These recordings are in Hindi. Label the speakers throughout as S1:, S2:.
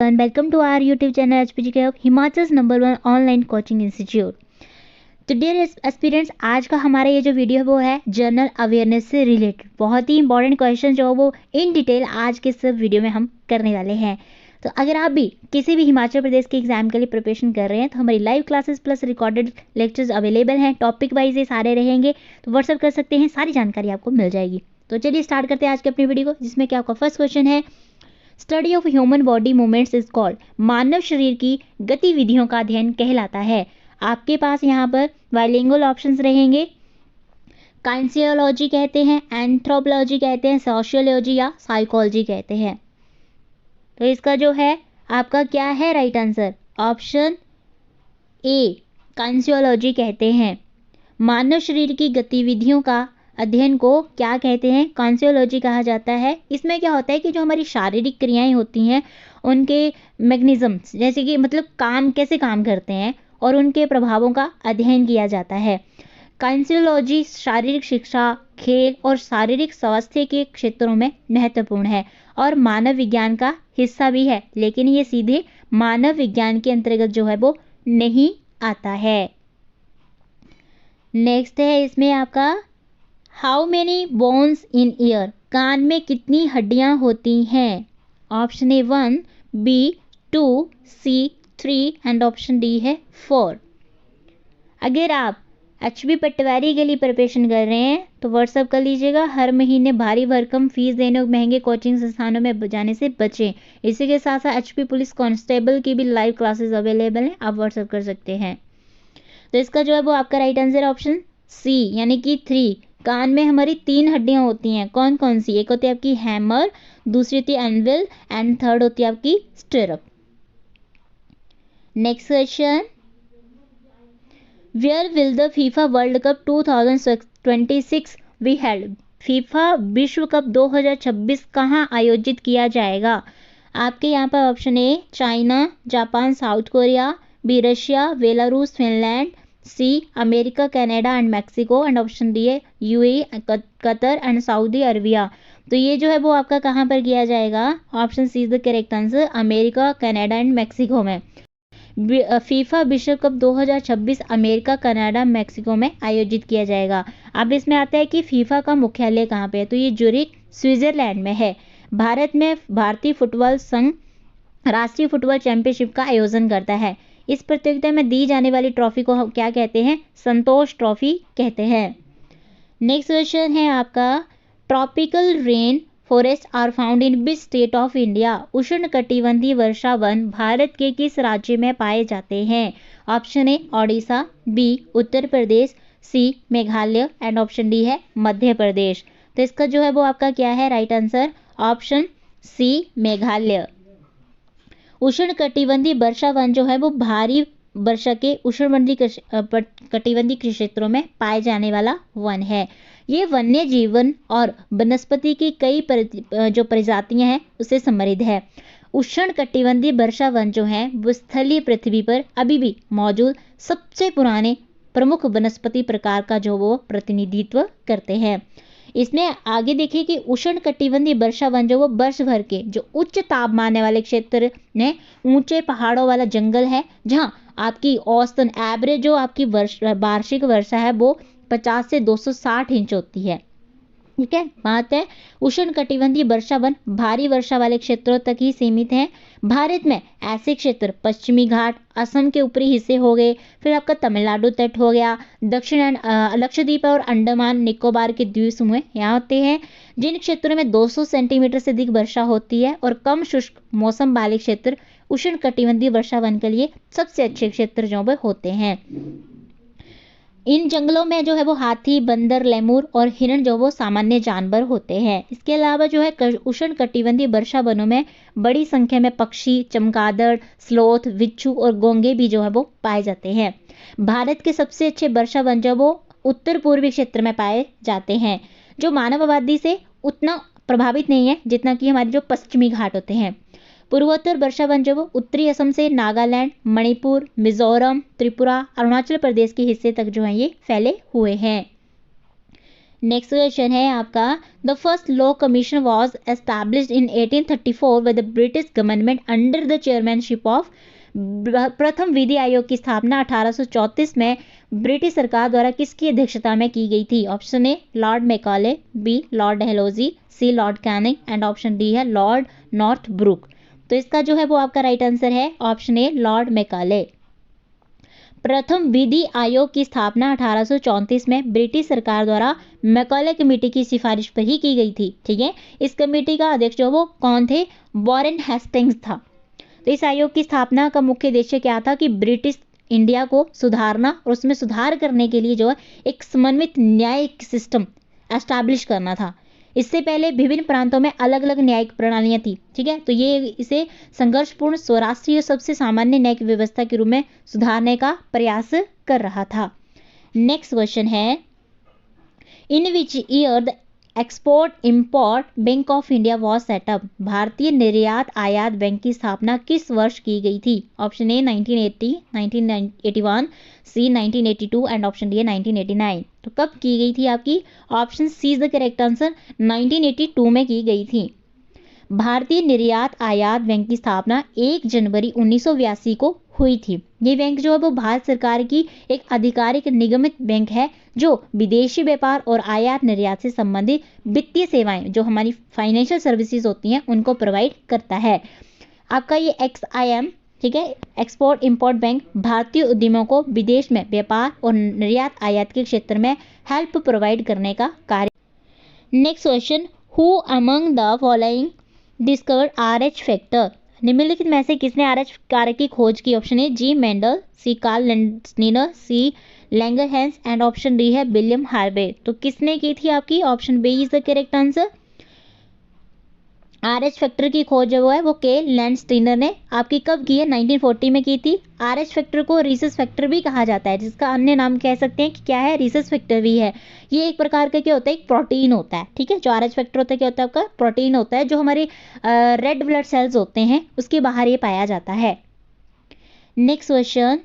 S1: and welcome to our YouTube channel HPGK of Himachal's #1 online coaching institute. तो डियर एस्पिरेंट्स, आज का हमारा ये जो वीडियो है वो है जनरल अवेयरनेस से रिलेटेड बहुत ही इंपॉर्टेंट क्वेश्चन जो वो इन डिटेल आज के सब वीडियो में हम करने वाले हैं। तो अगर आप भी किसी भी हिमाचल प्रदेश के एग्जाम के लिए प्रिपरेशन कर रहे हैं तो हमारी live classes plus recorded lectures available हैं। टॉपिक वाइज ये सारे रहेंगे, तो व्हाट्सअप कर सकते हैं, सारी जानकारी आपको मिल जाएगी। तो चलिए स्टार्ट करते हैं आज की अपनी वीडियो को, जिसमें कि आपका फर्स्ट क्वेश्चन है study of human body movements is called. मानव शरीर की गतिविधियों का अध्ययन कहलाता है। आपके पास यहाँ पर बाइलिंगुअल ऑप्शंस रहेंगे। काइंसियोलॉजी कहते हैं, एंथ्रोपोलॉजी कहते हैं, सोशियोलॉजी या साइकोलॉजी कहते हैं। तो इसका जो है आपका क्या है राइट आंसर? ऑप्शन ए काइंसियोलॉजी कहते हैं। मानव शरीर की गतिविधियों का अध्ययन को क्या कहते हैं? कांसियोलॉजी कहा जाता है। इसमें क्या होता है कि जो हमारी शारीरिक क्रियाएं होती हैं उनके मैकेनिज्म्स, जैसे कि मतलब काम कैसे काम करते हैं और उनके प्रभावों का अध्ययन किया जाता है। कांसियोलॉजी शारीरिक शिक्षा, खेल और शारीरिक स्वास्थ्य के क्षेत्रों में महत्वपूर्ण है और मानव विज्ञान का हिस्सा भी है, लेकिन ये सीधे मानव विज्ञान के अंतर्गत जो है वो नहीं आता है। नेक्स्ट है इसमें आपका how many bones in ear. कान में कितनी हड्डियां होती हैं? Option A 1, B 2, C 3 and option D है 4। अगर आप HB पटवारी के लिए प्रिपरेशन कर रहे हैं तो व्हाट्सअप कर लीजिएगा। हर महीने भारी भरकम फीस देने और महंगे कोचिंग संस्थानों में जाने से बचें। इसी के साथ साथ HB पुलिस कांस्टेबल की भी लाइव क्लासेस अवेलेबल हैं, आप व्हाट्सअप कर सकते हैं। तो इसका जो है वो आपका राइट आंसर ऑप्शन सी यानी कि 3। कान में हमारी 3 हड्डियां होती हैं। कौन कौन सी? एक होती है आपकी हैमर, दूसरी होती है एनविल एंड थर्ड होती है आपकी stirrup. Next question, where will the FIFA World Cup 2026 be held. FIFA विश्व कप 2026 कहाँ आयोजित किया जाएगा? आपके यहाँ पर option A China, Japan, South Korea, B Russia, Belarus, Finland, C America, Canada and Mexico and option D है UAE, Qatar and Saudi Arabia. तो ये जो है वो आपका कहाँ पर किया जाएगा? Option C is the correct answer, America, Canada and Mexico में। फीफा विश्व कप 2026 अमेरिका, कनाडा, मैक्सिको में आयोजित किया जाएगा। अब इसमें आता है कि फीफा का मुख्यालय कहाँ पे है, तो ये ज्यूरिख स्विट्जरलैंड में है। भारत में भारतीय फुटबॉल संघ राष्ट्रीय फुटबॉल चैंपियनशिप का आयोजन करता है। इस प्रतियोगिता में दी जाने वाली ट्रॉफी को हम क्या कहते हैं? संतोष ट्रॉफी कहते हैं। नेक्स्ट क्वेश्चन है आपका tropical rain forest are found in which state of India. उष्णकटिबंधीय वर्षा वन भारत के किस राज्य में पाए जाते हैं? Option A Odisha, B Uttar Pradesh, C Meghalaya and option D है मध्य प्रदेश। तो इसका जो है वो आपका क्या है right answer? Option C Meghalaya. उष्णकटिबंधीय वर्षा वन जो है वो भारी वर्षा के कटिबंधीय कृषि क्षेत्रों में पाए जाने वाला वन है। ये वन्य जीवन और वनस्पति की कई जो प्रजातियां हैं उससे समृद्ध है। उष्णकटिबंधीय वर्षा वन जो है वो स्थलीय पृथ्वी पर अभी भी मौजूद सबसे पुराने प्रमुख वनस्पति प्रकार का जो वो प्रतिनिधित्व करते हैं। इसमें आगे देखिए कि उष्णकटिबंधीय वर्षा वन जो वो वर्ष भर के जो उच्च तापमान वाले क्षेत्र में ऊंचे पहाड़ों वाला जंगल है, जहां आपकी औसतन एवरेज जो आपकी वार्षिक वर्षा है वो 50 से 260 इंच होती है। ठीक है, बात है उष्णकटिबंधीय वर्षा वन भारी वर्षा वाले क्षेत्रों तक ही सीमित हैं। भारत में ऐसे क्षेत्र पश्चिमी घाट, असम के ऊपरी हिस्से हो गए, फिर आपका तमिलनाडु तट हो गया, दक्षिण लक्षद्वीप और अंडमान निकोबार के द्वीप समूह यहाँ होते हैं, जिन क्षेत्रों में 200 सेंटीमीटर से अधिक वर्षा होती है। और कम शुष्क मौसम वाले क्षेत्र उष्णकटिबंधीय वर्षा वन के लिए सबसे अच्छे क्षेत्र जो वो होते हैं। इन जंगलों में जो है वो हाथी, बंदर, लेमूर और हिरण जो वो सामान्य जानवर होते हैं। इसके अलावा जो है उष्णकटिबंधीय वर्षा वनों में बड़ी संख्या में पक्षी, चमगादड़, स्लोथ, बिच्छू और गोंगे भी जो है वो पाए जाते हैं। भारत के सबसे अच्छे वर्षा वन जो वो उत्तर पूर्वी क्षेत्र में पाए जाते हैं, जो मानव आबादी से उतना प्रभावित नहीं है जितना कि हमारे जो पश्चिमी घाट होते हैं। पूर्वोत्तर वर्षा वन जो वो उत्तरी असम से नागालैंड, मणिपुर, मिजोरम, त्रिपुरा, अरुणाचल प्रदेश के हिस्से तक जो है ये फैले हुए हैं। नेक्स्ट क्वेश्चन है आपका, the first law commission was established in 1834 with the British government under the chairmanship of. प्रथम विधि आयोग की स्थापना 1834 में ब्रिटिश सरकार द्वारा किसकी अध्यक्षता में की गई थी? Option A Lord Macaulay, B Lord Dalhousie, C Lord Canning and option D है लॉर्ड नॉर्थब्रुक। तो इसका जो है वो आपका राइट आंसर है ऑप्शन ए लॉर्ड मैकाले। प्रथम विधि आयोग की स्थापना 1834 में ब्रिटिश सरकार द्वारा मैकाले कमेटी की सिफारिश पर ही की गई थी। ठीक है, इस कमेटी का अध्यक्ष जो वो कौन थे? वॉरेन हेस्टिंग्स था। तो इस आयोग की स्थापना का मुख्य उद्देश्य क्या था कि ब्रिटिश इंडिया को सुधारना और उसमें सुधार करने के लिए जो है एक समन्वित न्यायिक सिस्टम एस्टैब्लिश करना था। इससे पहले विभिन्न प्रांतों में अलग अलग न्यायिक प्रणालियां थी। ठीक है, तो ये इसे संघर्षपूर्ण स्वराष्ट्रीय सबसे सामान्य न्यायिक व्यवस्था के रूप में सुधारने का प्रयास कर रहा था। नेक्स्ट क्वेश्चन है, in which year the export import bank of India was set up. भारतीय निर्यात आयात बैंक की स्थापना किस वर्ष की गई थी? Option A 1980, 1981, C 1982 and option D है 1989। तो कब की गई थी आपकी? Option C is the correct answer, 1982 में की गई थी। भारतीय निर्यात आयात बैंक की स्थापना 1 जनवरी 1982 को हुई थी। ये बैंक जो है वो भारत सरकार की एक आधिकारिक निगमित बैंक है जो विदेशी व्यापार और आयात निर्यात से संबंधित वित्तीय सेवाएं जो हमारी फाइनेंशियल सर्विसेज होती हैं उनको प्रोवाइड करता है। आपका ये XIM, ठीक है, एक्सपोर्ट इंपोर्ट बैंक भारतीय उद्यमों को विदेश में व्यापार और निर्यात आयात के क्षेत्र में हेल्प प्रोवाइड करने का कार्य। Next question, who among the following discovered RH factor. निम्नलिखित में से किसने RH कारक की खोज की? Option A G Mendel, C Karl Landsteiner, C Langerhans and option D है विलियम हार्वे। तो किसने की थी आपकी? Option B is the correct answer. RH factor की खोज जो है वो के लैंडस्टीनर ने आपकी कब की है? 1940 में की थी। RH फैक्टर को रीसस फैक्टर भी कहा जाता है, जिसका अन्य नाम कह सकते हैं कि क्या है? रीसस फैक्टर भी है। ये एक प्रकार का क्या होता है? एक प्रोटीन होता है। ठीक है, जो RH फैक्टर होता है क्या होता है? आपका प्रोटीन होता है जो हमारे रेड ब्लड सेल्स होते हैं उसके बाहर ये पाया जाता है। Next question,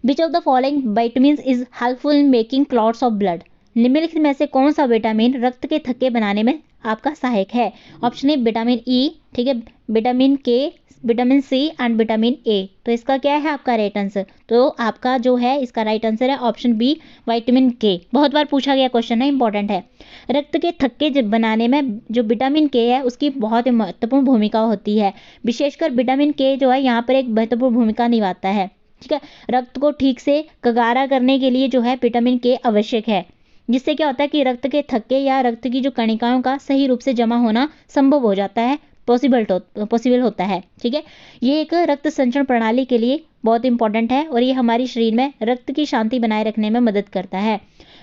S1: which of the following vitamins is helpful in making clots of blood. निम्नलिखित में से कौन सा विटामिन रक्त के थक्के बनाने में आपका सहायक है? ऑप्शन ए विटामिन ई, ठीक है, vitamin K, vitamin C and vitamin A. तो इसका क्या है आपका राइट आंसर? तो आपका जो है इसका राइट आंसर है ऑप्शन बी विटामिन के। बहुत बार पूछा गया क्वेश्चन है, इंपॉर्टेंट है। रक्त के थक्के बनाने में जो विटामिन के है उसकी बहुत महत्वपूर्ण भूमिका होती है। विशेषकर विटामिन के जो है यहाँ पर एक महत्वपूर्ण भूमिका निभाता है। ठीक है, रक्त को ठीक से कगारा करने के लिए जो है विटामिन के आवश्यक है, जिससे क्या होता है कि रक्त के थक्के या रक्त की जो कणिकाओं का सही रूप से जमा होना संभव हो जाता है, पॉसिबल होता है। ठीक है, ये एक रक्त संचरण प्रणाली के लिए बहुत इंपॉर्टेंट है और ये हमारे शरीर में रक्त की शांति बनाए रखने में मदद करता है।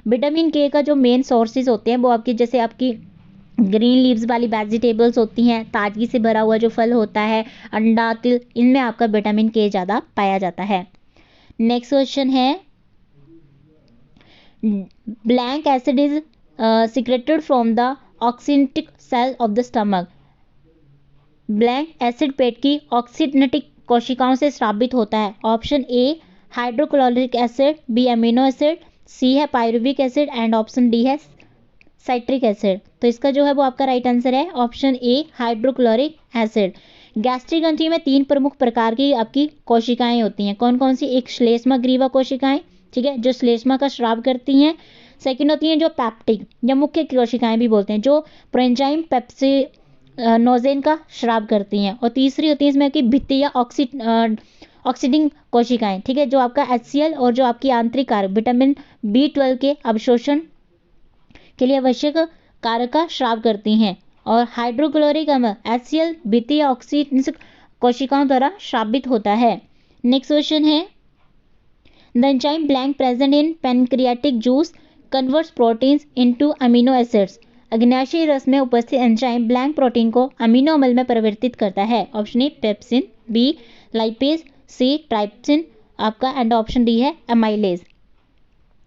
S1: विटामिन के का जो मेन सोर्सेज होते हैं वो आपकी जैसे आपकी ग्रीन लीव्स वाली वेजिटेबल्स होती हैं, ताजगी से भरा हुआ जो फल होता है, अंडा, तिल, इनमें आपका विटामिन के ज़्यादा पाया जाता है। नेक्स्ट क्वेश्चन है, blank acid is secreted from the oxyntic cell of the stomach. Blank acid पेट की ऑक्सीनेटिक कोशिकाओं से स्रावित होता है। Option A hydrochloric acid, B amino acid, C है pyruvic acid and option D है साइट्रिक एसिड। तो इसका जो है वो आपका राइट आंसर है option A hydrochloric acid. Gastric ग्रंथि में 3 प्रमुख प्रकार की आपकी कोशिकाएं होती हैं। कौन कौन सी? एक श्लेष्मा कोशिकाएं, ठीक है, जो श्लेष्मा का स्राव करती हैं। सेकंड होती हैं जो पैप्टिक या मुख्य कोशिकाएं भी बोलते हैं, जो प्रोएंजाइम पेप्सिनोजेन का स्राव करती हैं। और तीसरी होती है इसमें कि भित्ति या ऑक्सीडिंग कोशिकाएं, ठीक है, जो आपका HCl और जो आपकी आंतरिक कारक विटामिन B12 के अवशोषण के लिए आवश्यक कारक का स्राव करती हैं। और हाइड्रोक्लोरिक अम्ल HCl भित्ति या ऑक्सीडिक कोशिकाओं द्वारा स्रावित होता है। नेक्स्ट क्वेश्चन है, the enzyme blank present in pancreatic juice converts proteins into amino acids. अग्नाशयी रस में उपस्थित एंजाइम ब्लैंक प्रोटीन को अमीनो अम्ल में परिवर्तित करता है। Option A pepsin, B lipase, C trypsin आपका एंड ऑप्शन डी है एमाइलेज।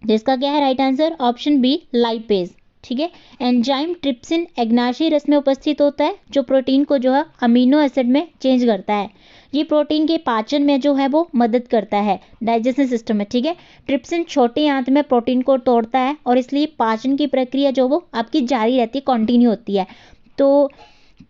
S1: जिसका क्या है right answer? Option B lipase. ठीक है, एंजाइम ट्रिप्सिन अग्नाशयी रस में उपस्थित होता है जो प्रोटीन को जो है अमीनो एसिड में चेंज करता है। ये प्रोटीन के पाचन में जो है वो मदद करता है, डाइजेशन सिस्टम में, ठीक है। ट्रिप्सिन छोटी आंत में प्रोटीन को तोड़ता है और इसलिए पाचन की प्रक्रिया जो वो आपकी जारी रहती है, कंटिन्यू होती है। तो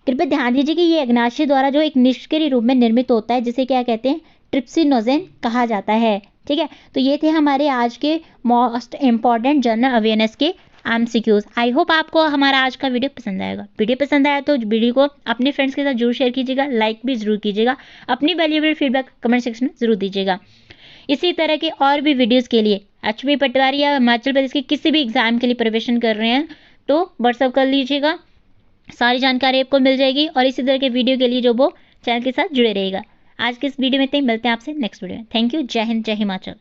S1: कृपया ध्यान दीजिए कि ये अग्नाशय द्वारा जो एक निष्क्रिय रूप में निर्मित होता है, जिसे क्या कहते हैं, ट्रिप्सिनोजेन कहा जाता है, ठीक है। तो ये थे हमारे आज के मोस्ट इंपॉर्टेंट जनरल अवेयरनेस के MCQs। आई होप आपको हमारा आज का वीडियो पसंद आएगा। वीडियो पसंद आया तो वीडियो को अपने फ्रेंड्स के साथ जरूर शेयर कीजिएगा, लाइक भी जरूर कीजिएगा, अपनी वैल्यूएबल फीडबैक कमेंट सेक्शन में जरूर दीजिएगा। इसी तरह के और भी वीडियोस के लिए HB पटवारी या हिमाचल प्रदेश के किसी भी एग्जाम के लिए प्रिपरेशन कर रहे हैं तो व्हाट्सअप कर लीजिएगा, सारी जानकारी आपको मिल जाएगी। और इसी तरह के वीडियो के लिए जो वो चैनल के साथ जुड़े रहेगा। आज के इस वीडियो में इतना ही, मिलते हैं आपसे नेक्स्ट वीडियो में। Thank you. जय हिंद, जय हिमाचल।